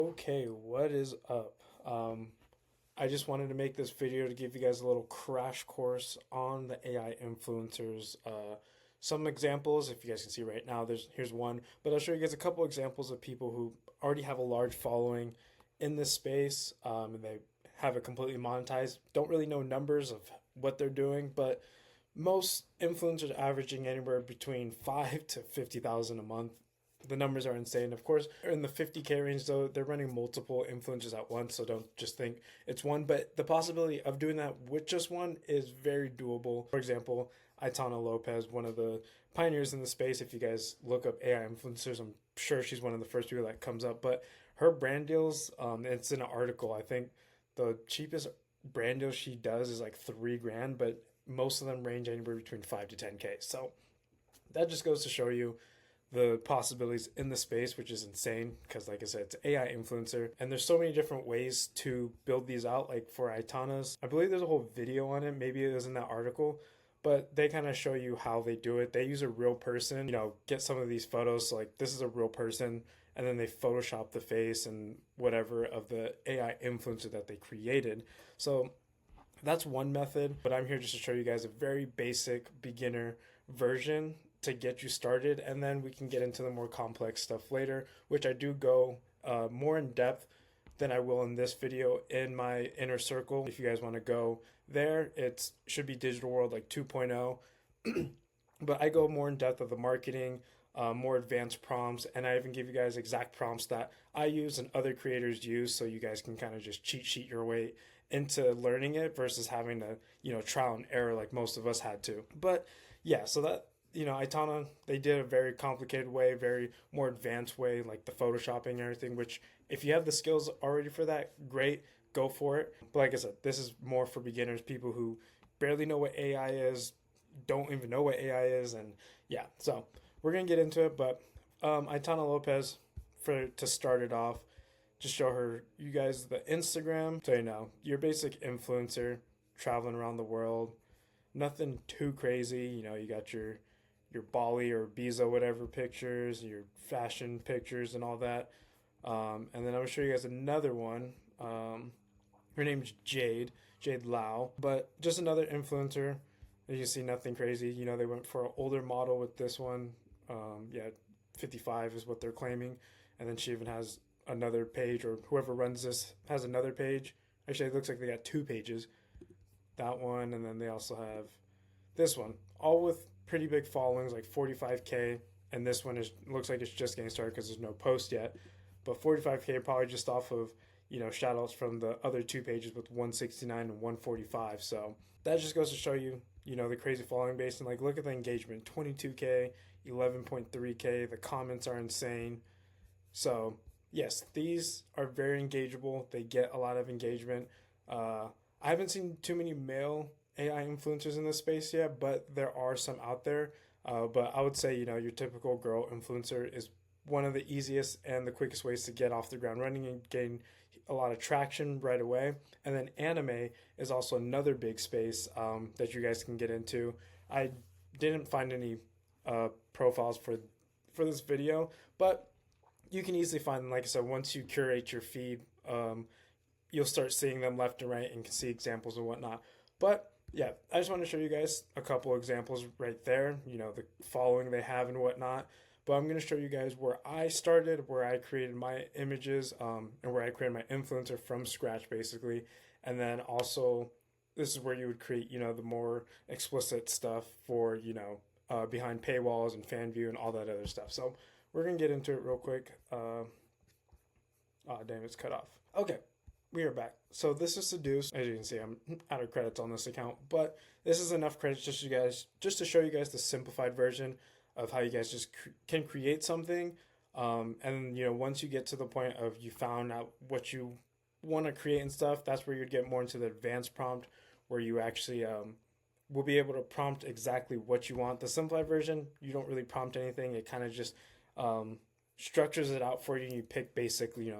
Okay, what is up? I just wanted to make this video to give you guys a little crash course on the AI influencers. Some examples, if you guys can see right now, here's one, but I'll show you guys a couple examples of people who already have a large following in this space, and they have it completely monetized. Don't really know numbers of what they're doing, but most influencers averaging anywhere between 5 to 50,000 a month. The numbers are insane. Of course, in the 50K range, though, they're running multiple influencers at once, so don't just think it's one. But the possibility of doing that with just one is very doable. For example, Aitana Lopez, one of the pioneers in the space. If you guys look up AI influencers, I'm sure she's one of the first people that comes up. But her brand deals, it's in an article. I think the cheapest brand deal she does is like 3 grand, but most of them range anywhere between 5 to 10K. So that just goes to show you the possibilities in the space, which is insane because, like I said, it's an AI influencer, and there's so many different ways to build these out. Like for Aitana's, I believe there's a whole video on it. Maybe it was in that article, but they kind of show you how they do it. They use a real person, get some of these photos. So like this is a real person, and then they Photoshop the face and whatever of the AI influencer that they created. So that's one method, but I'm here just to show you guys a very basic beginner version to get you started, and then we can get into the more complex stuff later, which I do go more in depth than I will in this video in my inner circle. If you guys want to go there, it should be Digital World like 2.0. But I go more in depth of the marketing, more advanced prompts, and I even give you guys exact prompts that I use and other creators use, so you guys can kind of just cheat sheet your way into learning it versus having to, trial and error like most of us had to. But yeah, so that, Aitana, they did a very complicated way, very more advanced way, like the photoshopping and everything, which if you have the skills already for that, great, go for it. But like I said, this is more for beginners, people who barely know what AI is, don't even know what AI is, and yeah, so we're gonna get into it. But Aitana Lopez, for to start it off, just show her you guys the Instagram. So your basic influencer traveling around the world, nothing too crazy. You got your Bali or Ibiza whatever pictures, your fashion pictures and all that. And then I'm gonna show you guys another one. Her name's Jade Lau, but just another influencer. As you see, nothing crazy. They went for an older model with this one. Yeah, 55 is what they're claiming, and then she even has another page, or whoever runs this has another page. Actually, it looks like they got 2 pages. That one, and then they also have this one, all with pretty big followings, like 45K, and this one looks like it's just getting started because there's no post yet, but 45K probably just off of shout outs from the other 2 pages with 169 and 145. So that just goes to show you the crazy following base, and like look at the engagement, 22K, 11.3K. The comments are insane. So yes, these are very engageable. They get a lot of engagement. I haven't seen too many male AI influencers in this space yet, but there are some out there. But I would say, your typical girl influencer is one of the easiest and the quickest ways to get off the ground running and gain a lot of traction right away. And then anime is also another big space that you guys can get into. I didn't find any profiles for this video, but you can easily find them. Like I said, once you curate your feed, you'll start seeing them left and right and can see examples and whatnot. But yeah, I just want to show you guys a couple examples right there, the following they have and whatnot. But I'm going to show you guys where I started, where I created my images, and where I created my influencer from scratch, basically. And then also, this is where you would create, the more explicit stuff for, behind paywalls and fan view and all that other stuff. So we're going to get into it real quick. Oh, damn, it's cut off. Okay, we are back. So this is Seduce. As you can see, I'm out of credits on this account, but this is enough credits just to show you guys the simplified version of how you guys just can create something. And once you get to the point of you found out what you want to create and stuff, that's where you'd get more into the advanced prompt, where you actually will be able to prompt exactly what you want. The simplified version, you don't really prompt anything. It kind of just structures it out for you. You pick basically,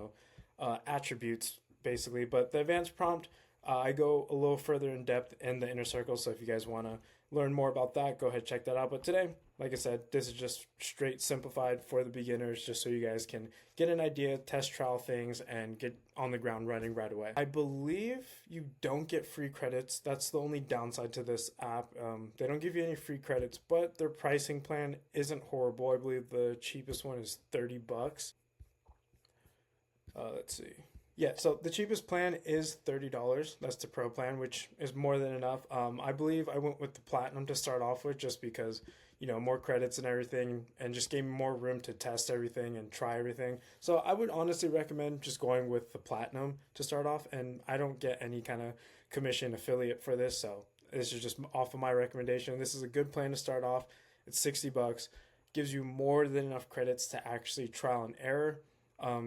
attributes basically. But the advanced prompt, I go a little further in depth in the inner circle. So if you guys want to learn more about that, go ahead, check that out. But today, Like I said, this is just straight simplified for the beginners, just so you guys can get an idea, test trial things, and get on the ground running right away. I believe you don't get free credits. That's the only downside to this app. They don't give you any free credits, but their pricing plan isn't horrible. I believe the cheapest one is $30. Let's see. Yeah, so the cheapest plan is $30. That's the pro plan, which is more than enough. I believe I went with the platinum to start off with just because, more credits and everything, and just gave me more room to test everything and try everything. So I would honestly recommend just going with the platinum to start off, and I don't get any kind of commission affiliate for this, so this is just off of my recommendation. This is a good plan to start off. It's $60, gives you more than enough credits to actually trial and error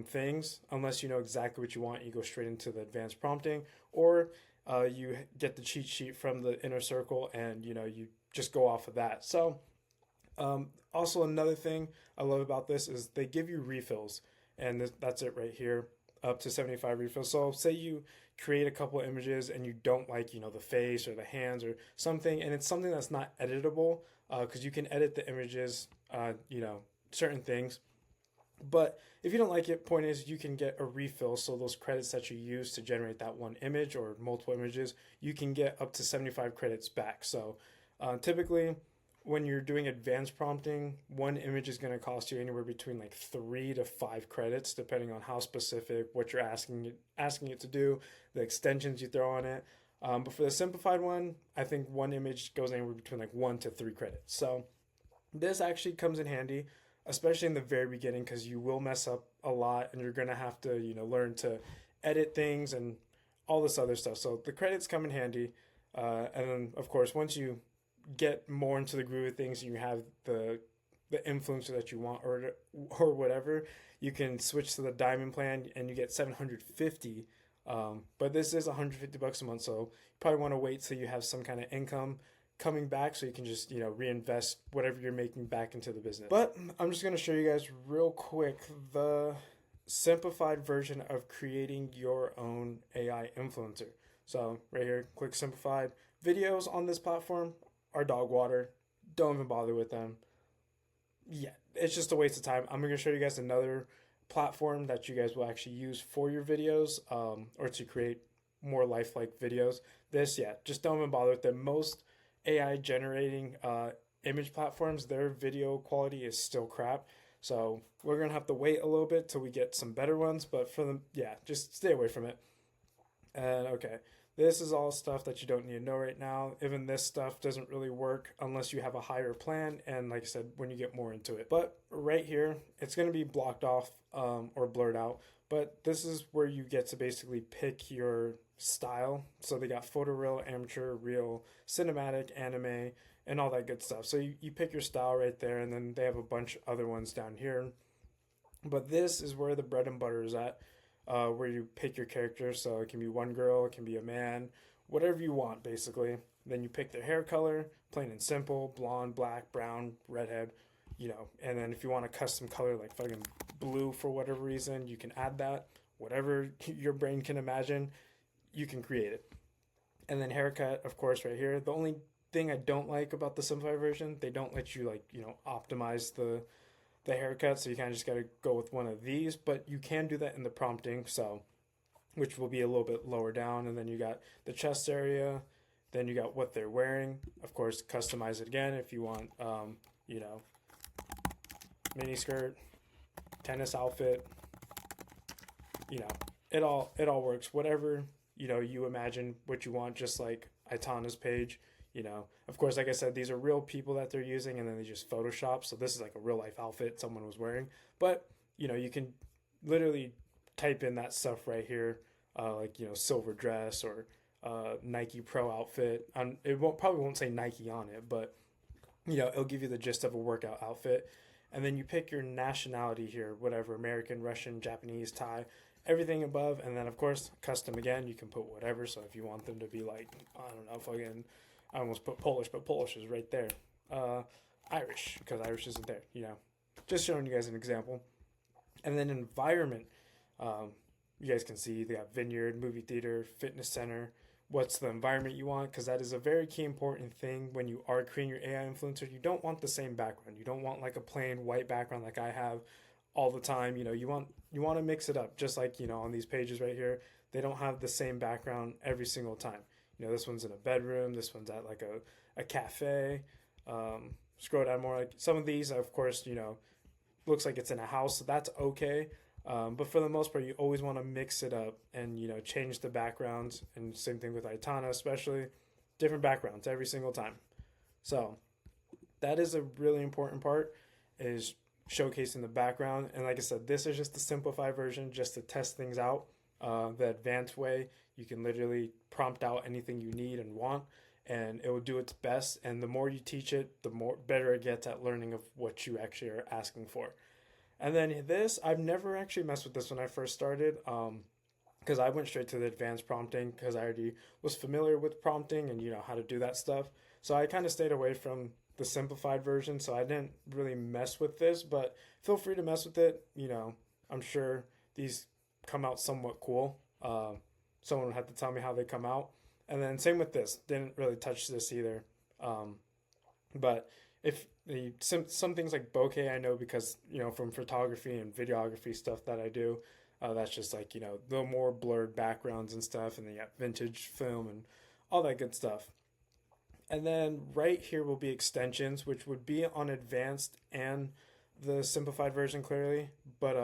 things. Unless you know exactly what you want, you go straight into the advanced prompting, or you get the cheat sheet from the inner circle, and you just go off of that. So also another thing I love about this is they give you refills, and that's it right here, up to 75 refills. So say you create a couple images and you don't like the face or the hands or something, and it's something that's not editable, because you can edit the images, certain things. But if you don't like it, point is you can get a refill. So those credits that you use to generate that one image or multiple images, you can get up to 75 credits back. So typically when you're doing advanced prompting, one image is going to cost you anywhere between like 3 to 5 credits, depending on how specific, what you're asking it to do, the extensions you throw on it. But for the simplified one, I think one image goes anywhere between like 1 to 3 credits. So this actually comes in handy, especially in the very beginning, because you will mess up a lot and you're going to have to, learn to edit things and all this other stuff. So the credits come in handy. And then, of course, once you get more into the groove of things and you have the influencer that you want or whatever, you can switch to the diamond plan and you get 750. But this is $150 a month, so you probably want to wait till you have some kind of income coming back so you can just reinvest whatever you're making back into the business. But I'm just going to show you guys real quick the simplified version of creating your own AI influencer. So right here, click simplified. Videos on this platform are dog water. Don't even bother with them. Yeah, it's just a waste of time. I'm going to show you guys another platform that you guys will actually use for your videos, or to create more lifelike videos. Just don't even bother with them. Most AI generating image platforms, their video quality is still crap. So we're going to have to wait a little bit till we get some better ones. But for them, just stay away from it. And okay, this is all stuff that you don't need to know right now. Even this stuff doesn't really work unless you have a higher plan. And like I said, when you get more into it. But right here, it's going to be blocked off or blurred out. But this is where you get to basically pick your style. So they got photoreal, amateur, real, cinematic, anime, and all that good stuff. So you pick your style right there, and then they have a bunch of other ones down here. But this is where the bread and butter is at, where you pick your character. So it can be one girl, it can be a man, whatever you want, basically. Then you pick their hair color, plain and simple, blonde, black, brown, redhead, and then if you want a custom color like fucking blue for whatever reason, you can add that. Whatever your brain can imagine, you can create it. And then haircut, of course, right here. The only thing I don't like about the simplified version, they don't let you optimize the haircut, so you kind of just got to go with one of these, but you can do that in the prompting, so which will be a little bit lower down. And then you got the chest area, then you got what they're wearing. Of course, customize it again if you want, mini skirt, tennis outfit, it all works. Whatever, you imagine what you want, just like Itana's page. Of course, like I said, these are real people that they're using, and then they just Photoshop. So this is like a real life outfit someone was wearing. But, you can literally type in that stuff right here, silver dress or Nike Pro outfit. It probably won't say Nike on it, but, it'll give you the gist of a workout outfit. And then you pick your nationality here, whatever, American, Russian, Japanese, Thai, everything above. And then, of course, custom again, you can put whatever. So if you want them to be like, I don't know, fucking, I almost put Polish, but Polish is right there. Irish, because Irish isn't there, Just showing you guys an example. And then environment, you guys can see they got vineyard, movie theater, fitness center, what's the environment you want, because that is a very key important thing when you are creating your AI influencer. You don't want the same background. You don't want like a plain white background like I have all the time. You want to mix it up, just like on these pages right here. They don't have the same background every single time. This one's in a bedroom, this one's at like a cafe. Scroll down more, like some of these, of course, looks like it's in a house, so that's okay. But for the most part, you always want to mix it up and change the backgrounds. And same thing with Aitana, especially different backgrounds every single time. So that is a really important part, is showcasing the background. And like I said, this is just the simplified version, just to test things out. The advanced way, you can literally prompt out anything you need and want, and it will do its best. And the more you teach it, the more better it gets at learning of what you actually are asking for. And then this, I've never actually messed with this when I first started, because I went straight to the advanced prompting because I already was familiar with prompting and how to do that stuff. So I kind of stayed away from the simplified version, so I didn't really mess with this. But feel free to mess with it. I'm sure these come out somewhat cool. Someone would have to tell me how they come out. And then same with this, didn't really touch this either. But if some things like bokeh, I know because from photography and videography stuff that I do, that's just like the more blurred backgrounds and stuff, and then you got vintage film and all that good stuff. And then right here will be extensions, which would be on advanced and the simplified version clearly. But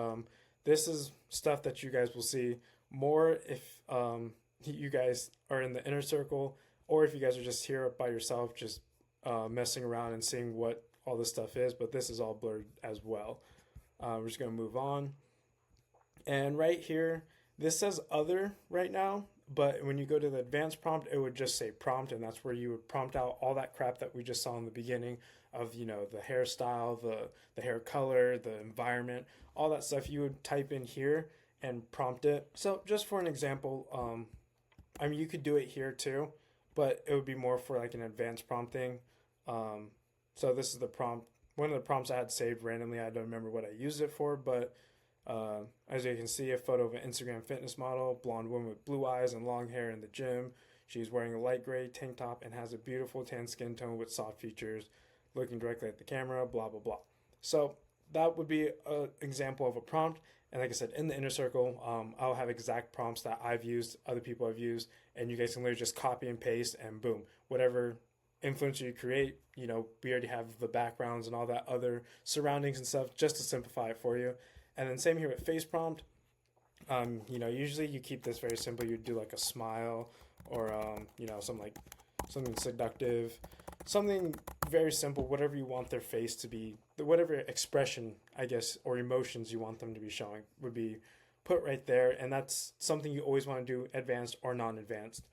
this is stuff that you guys will see more if you guys are in the inner circle, or if you guys are just here by yourself, just messing around and seeing what all this stuff is. But this is all blurred as well. We're just going to move on. And right here, this says other right now, but when you go to the advanced prompt, it would just say prompt, and that's where you would prompt out all that crap that we just saw in the beginning of the hairstyle, the hair color, the environment, all that stuff. You would type in here and prompt it. So just for an example, you could do it here too, but it would be more for like an advanced prompting. So this is the prompt. One of the prompts I had saved randomly. I don't remember what I used it for, but as you can see, a photo of an Instagram fitness model, blonde woman with blue eyes and long hair in the gym. She's wearing a light gray tank top and has a beautiful tan skin tone with soft features, looking directly at the camera, blah, blah, blah. So that would be an example of a prompt. And like I said, in the inner circle, I'll have exact prompts that I've used, other people have used, and you guys can literally just copy and paste, and boom, whatever influencer you create, we already have the backgrounds and all that other surroundings and stuff just to simplify it for you. And then same here with face prompt. Usually you keep this very simple. You do like a smile or, something seductive, something very simple, whatever you want their face to be, whatever expression, I guess, or emotions you want them to be showing would be put right there. And that's something you always want to do, advanced or non-advanced.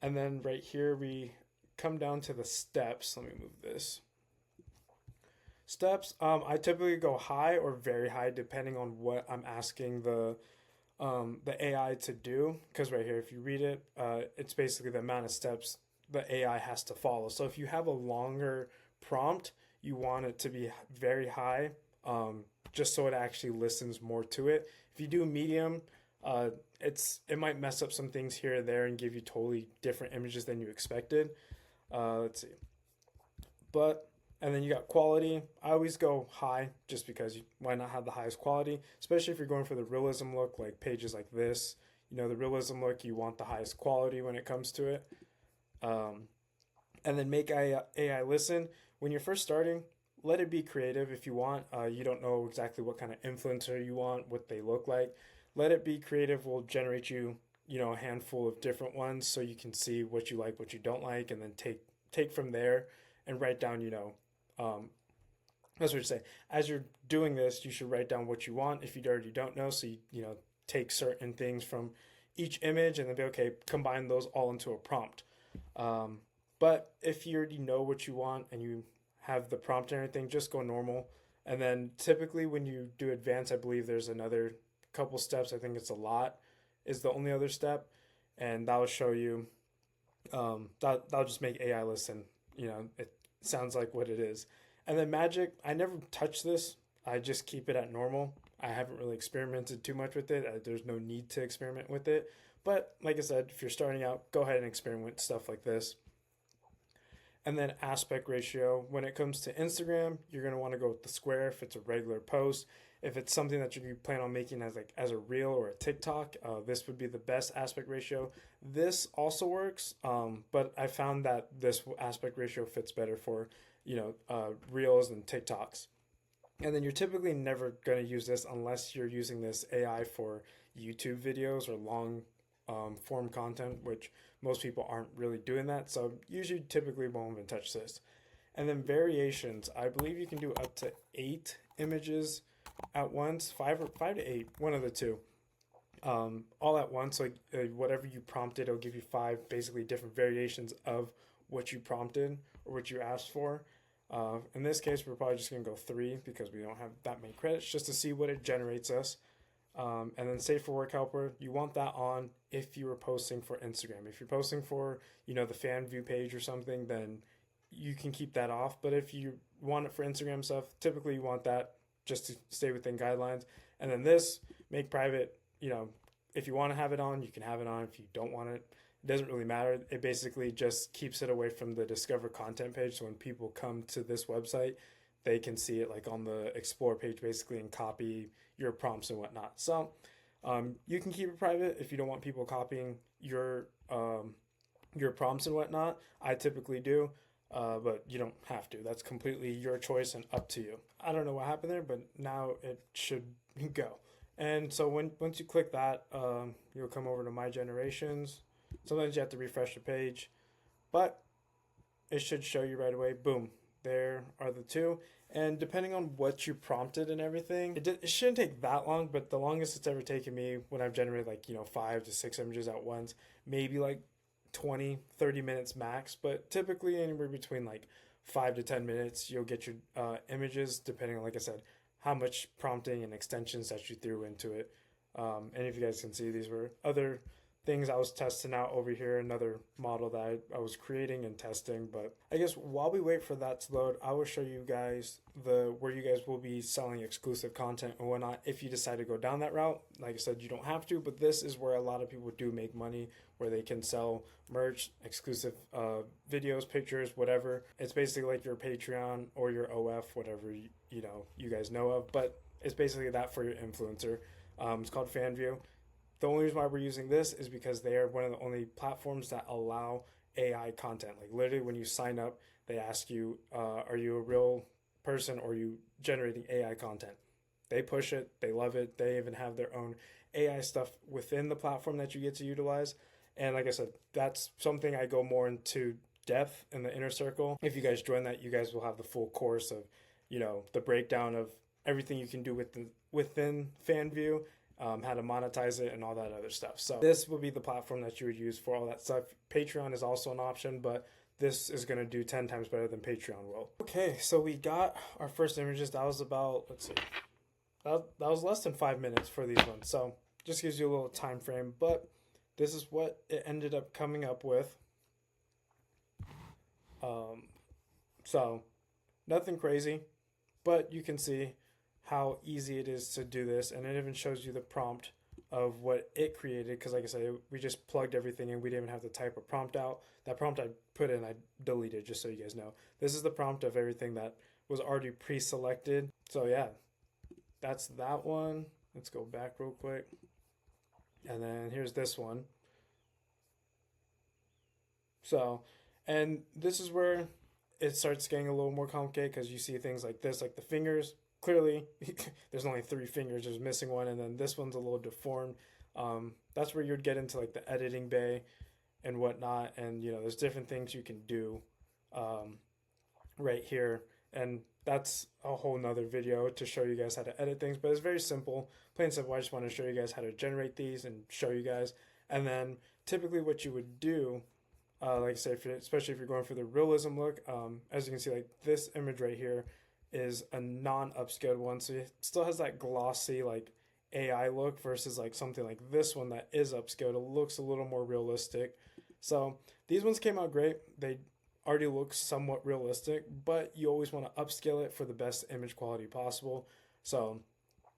And then right here, we come down to the steps. Let me move this. Steps, I typically go high or very high depending on what I'm asking the AI to do. Because right here, if you read it, it's basically the amount of steps the AI has to follow. So if you have a longer prompt, you want it to be very high, just so it actually listens more to it. If you do medium, it might mess up some things here and there and give you totally different images than you expected. Let's see. And then you got quality. I always go high just because why not have the highest quality, especially if you're going for the realism look, like pages like this. The realism look, you want the highest quality when it comes to it. And then make AI listen. When you're first starting, let it be creative if you want. You don't know exactly what kind of influencer you want, what they look like. Let it be creative. Will generate you, a handful of different ones so you can see what you like, what you don't like, and then take from there and write down, that's what you say. As you're doing this, you should write down what you want if you already don't know. So you take certain things from each image and then be okay, combine those all into a prompt. But if you already know what you want and you have the prompt and everything, just go normal. And then typically when you do advanced, I believe there's another couple steps. I think it's a lot is the only other step, and that'll show you. That'll just make AI listen. It sounds like what it is. And then magic, I never touch this. I just keep it at normal. I haven't really experimented too much with it. There's no need to experiment with it. But like I said, if you're starting out, go ahead and experiment with stuff like this. And then aspect ratio. When it comes to Instagram, you're going to want to go with the square if it's a regular post. If it's something that you plan on making as a reel or a TikTok, this would be the best aspect ratio. This also works, but I found that this aspect ratio fits better for reels and TikToks. And then you're typically never going to use this unless you're using this AI for YouTube videos or long form content, which most people aren't really doing that. So usually typically won't even touch this. And then variations, I believe you can do up to 8 images at once, 5 to 8, one of the two, all at once. Like whatever you prompted, it'll give you 5 basically different variations of what you prompted or what you asked for. In this case, we're probably just going to go 3 because we don't have that many credits, just to see what it generates us. And then save for work helper, you want that on if you were posting for Instagram. If you're posting for, the fan view page or something, then you can keep that off. But if you want it for Instagram stuff, typically you want that just to stay within guidelines. And then this, make private, if you want to have it on, you can have it on. If you don't want it, it doesn't really matter. It basically just keeps it away from the discover content page. So when people come to this website, they can see it like on the explore page basically and copy your prompts and whatnot. So you can keep it private if you don't want people copying your prompts and whatnot. I typically do, but you don't have to. That's completely your choice and up to you. I don't know what happened there, but now it should go. And so once you click that, you'll come over to My Generations. Sometimes you have to refresh the page, but it should show you right away. Boom, there are the two. And depending on what you prompted and everything, it shouldn't take that long, but the longest it's ever taken me when I've generated 5 to 6 images at once, maybe 20, 30 minutes max, but typically anywhere between 5 to 10 minutes, you'll get your images, depending on, like I said, how much prompting and extensions that you threw into it. And if you guys can see, these were other things I was testing out over here, another model that I was creating and testing. But I guess while we wait for that to load, I will show you guys where you guys will be selling exclusive content and whatnot if you decide to go down that route. Like I said, you don't have to, but this is where a lot of people do make money, where they can sell merch, exclusive videos, pictures, whatever. It's basically like your Patreon or your OF, whatever you guys know of, but it's basically that for your influencer. It's called FanView. The only reason why we're using this is because they are one of the only platforms that allow AI content. Like literally when you sign up, they ask you, are you a real person or are you generating AI content? They push it. They love it. They even have their own AI stuff within the platform that you get to utilize. And like I said, that's something I go more into depth in the inner circle. If you guys join that, you guys will have the full course of, the breakdown of everything you can do within FanView, how to monetize it and all that other stuff. So this will be the platform that you would use for all that stuff. Patreon is also an option, but this is going to do 10 times better than Patreon will. Okay, so we got our first images. That was about, let's see, that was less than 5 minutes for these ones. So just gives you a little time frame, but this is what it ended up coming up with. So nothing crazy, but you can see how easy it is to do this, and it even shows you the prompt of what it created, because like I said, we just plugged everything in. We didn't even have to type a prompt out. That prompt I put in, I deleted, just so you guys know. This is the prompt of everything that was already pre-selected. So yeah, that's that one. Let's go back real quick. And then here's this one. So, and this is where it starts getting a little more complicated, because you see things like this, like the fingers. Clearly, there's only 3 fingers. There's missing one, and then this one's a little deformed. That's where you'd get into the editing bay and whatnot, and there's different things you can do right here, and that's a whole nother video to show you guys how to edit things. But it's very simple, plain simple. I just want to show you guys how to generate these and show you guys. And then typically what you would do, like I said, especially if you're going for the realism look, as you can see, this image right here is a non-upscaled one, so it still has that glossy AI look versus something like this one that is upscaled. It looks a little more realistic. So these ones came out great. They already look somewhat realistic, but you always want to upscale it for the best image quality possible. So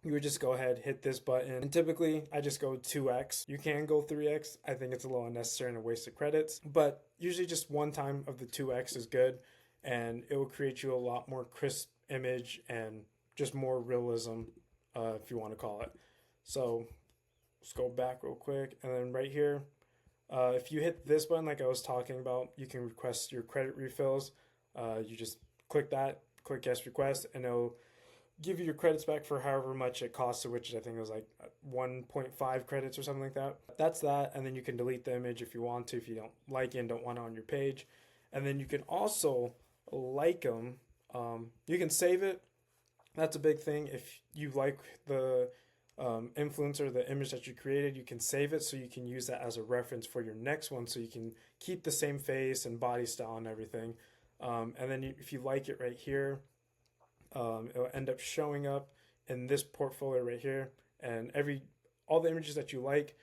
you would just go ahead, hit this button, and typically I just go 2x. You can go 3x. I think it's a little unnecessary and a waste of credits, but usually just one time of the 2x is good, and it will create you a lot more crisp image and just more realism, if you want to call it. So let's go back real quick, and then right here, if you hit this button like I was talking about, you can request your credit refills. You just click that, click yes request, and it'll give you your credits back for however much it costs, which I think was like 1.5 credits or something like that. That's that, and then you can delete the image if you want to, if you don't like it and don't want it on your page. And then you can also like them. You can save it. That's a big thing. If you like the influencer, the image that you created, you can save it so you can use that as a reference for your next one, so you can keep the same face and body style and everything. And then if you like it right here, it'll end up showing up in this portfolio right here, and all the images that you like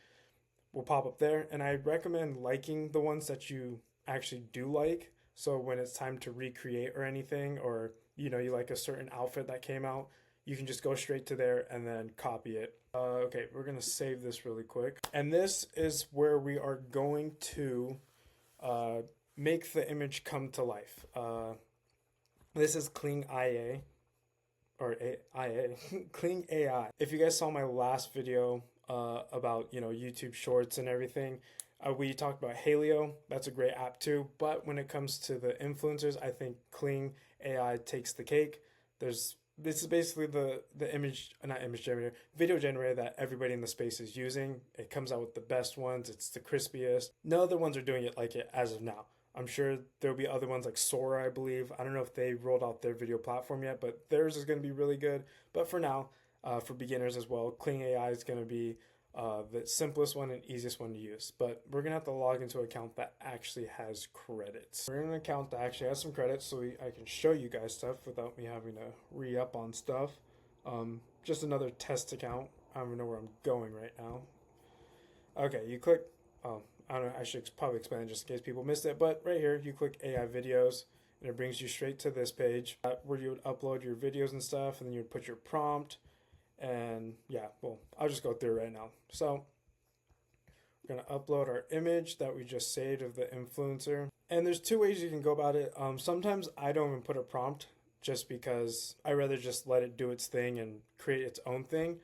will pop up there. And I recommend liking the ones that you actually do like, so when it's time to recreate or anything, or you like a certain outfit that came out, you can just go straight to there and then copy it. Okay, we're gonna save this really quick, and this is where we are going to make the image come to life. This is Kling IA, or IA, Kling AI. If you guys saw my last video about YouTube Shorts and everything, we talked about Haleo. That's a great app too. But when it comes to the influencers, I think Kling AI takes the cake. This is basically the not image generator, video generator that everybody in the space is using. It comes out with the best ones. It's the crispiest. No other ones are doing it like it as of now. I'm sure there'll be other ones like Sora, I believe. I don't know if they rolled out their video platform yet, but theirs is going to be really good. But for now, for beginners as well, Kling AI is going to be the simplest one and easiest one to use. But we're going to have to log into an account that actually has credits. We're in an account that actually has some credits, so I can show you guys stuff without me having to re-up on stuff. Just another test account. I don't even know where I'm going right now. Okay, you click... I don't know, I should probably explain it just in case people missed it, but right here you click AI videos and it brings you straight to this page where you would upload your videos and stuff, and then you would put your prompt, and yeah, well, I'll just go through it right now. So we're going to upload our image that we just saved of the influencer, and there's two ways you can go about it. Sometimes I don't even put a prompt just because I rather just let it do its thing and create its own thing.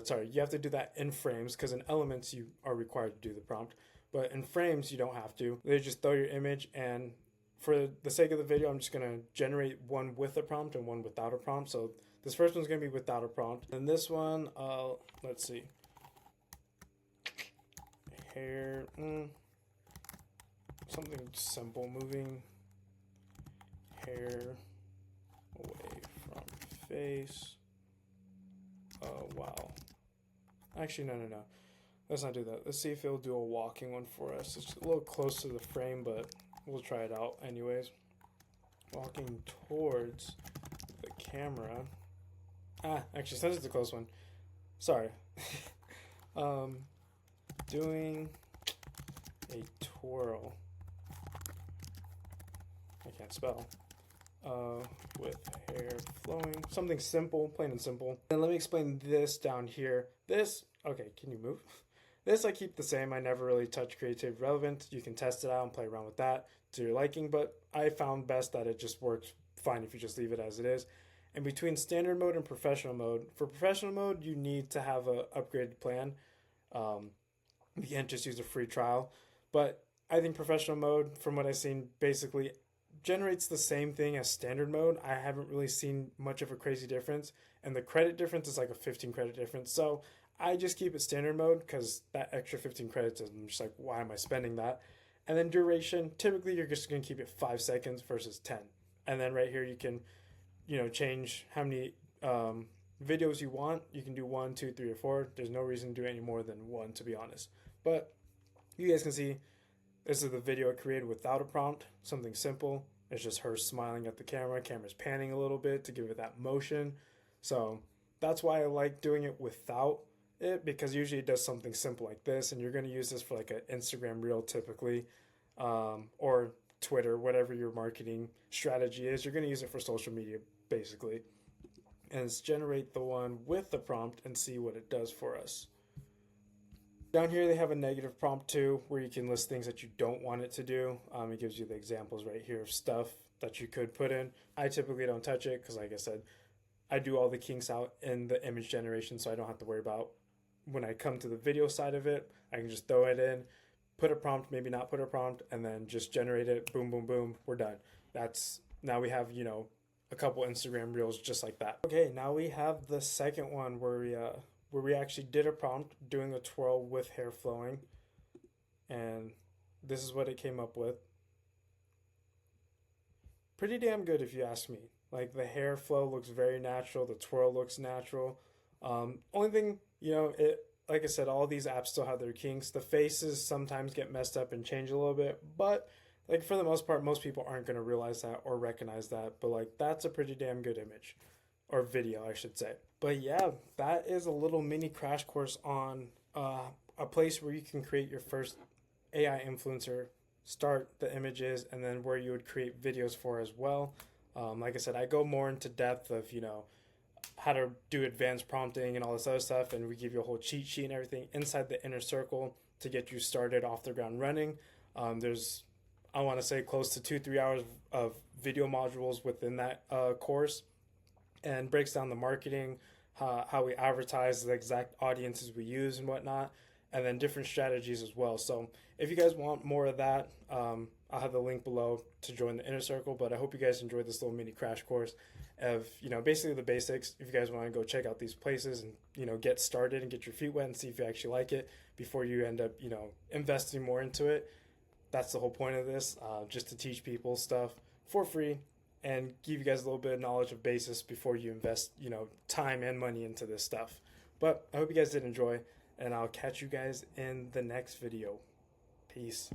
Sorry, you have to do that in Frames, because in Elements you are required to do the prompt. But in Frames, you don't have to. They just throw your image, and for the sake of the video, I'm just going to generate one with a prompt and one without a prompt. So this first one's going to be without a prompt. And this one, let's see. Hair, something simple, moving hair away from face. Oh, wow. Actually, no. Let's not do that. Let's see if it'll do a walking one for us. It's a little close to the frame, but we'll try it out anyways. Walking towards the camera. Actually, since it's a close one. Sorry. Doing a twirl. I can't spell. With hair flowing. Something simple, plain and simple. And let me explain this down here. Okay, can you move? This I keep the same. I never really touch Creative Relevant. You can test it out and play around with that to your liking, but I found best that it just works fine if you just leave it as it is. And between standard mode and professional mode, for professional mode, you need to have an upgraded plan. You can't just use a free trial. But I think professional mode, from what I've seen, basically generates the same thing as standard mode. I haven't really seen much of a crazy difference, and the credit difference is like a 15 credit difference. So I just keep it standard mode, because that extra 15 credits, I'm just like, why am I spending that? And then duration, typically you're just going to keep it 5 seconds versus 10. And then right here you can, change how many videos you want. You can do 1, 2, 3, or 4. There's no reason to do any more than 1, to be honest. But you guys can see this is the video I created without a prompt. Something simple. It's just her smiling at the camera. Camera's panning a little bit to give it that motion. So that's why I like doing it without it, because usually it does something simple like this, and you're going to use this for like an Instagram reel typically, or Twitter, whatever your marketing strategy is. You're going to use it for social media basically. and let's generate the one with the prompt and see what it does for us. Down here they have a negative prompt too, where you can list things that you don't want it to do. It gives you the examples right here of stuff that you could put in. I typically don't touch it because, like I said, I do all the kinks out in the image generation, so I don't have to worry about when I come to the video side of it. I can just throw it in, put a prompt, maybe not put a prompt, and then just generate it. Boom, boom, boom. We're done. Now we have, a couple Instagram reels just like that. Okay, now we have the second one where we actually did a prompt doing a twirl with hair flowing, and this is what it came up with. Pretty damn good if you ask me. Like, the hair flow looks very natural, the twirl looks natural. Only thing, like I said, all these apps still have their kinks. The faces sometimes get messed up and change a little bit, but like for the most part, most people aren't going to realize that or recognize that. But like, that's a pretty damn good image, or video, I should say. But yeah, that is a little mini crash course on a place where you can create your first AI influencer, start the images, and then where you would create videos for as well. Like I said, I go more into depth of, how to do advanced prompting and all this other stuff, and we give you a whole cheat sheet and everything inside the inner circle to get you started off the ground running. There's, I want to say, close to 2-3 hours of video modules within that course, and breaks down the marketing, how we advertise, the exact audiences we use and whatnot, and then different strategies as well. So if you guys want more of that, I'll have the link below to join the inner circle. But I hope you guys enjoyed this little mini crash course of, basically the basics. If you guys want to go check out these places and, get started and get your feet wet and see if you actually like it before you end up, investing more into it. That's the whole point of this, just to teach people stuff for free and give you guys a little bit of knowledge of basis before you invest, time and money into this stuff. But I hope you guys did enjoy, and I'll catch you guys in the next video. Peace.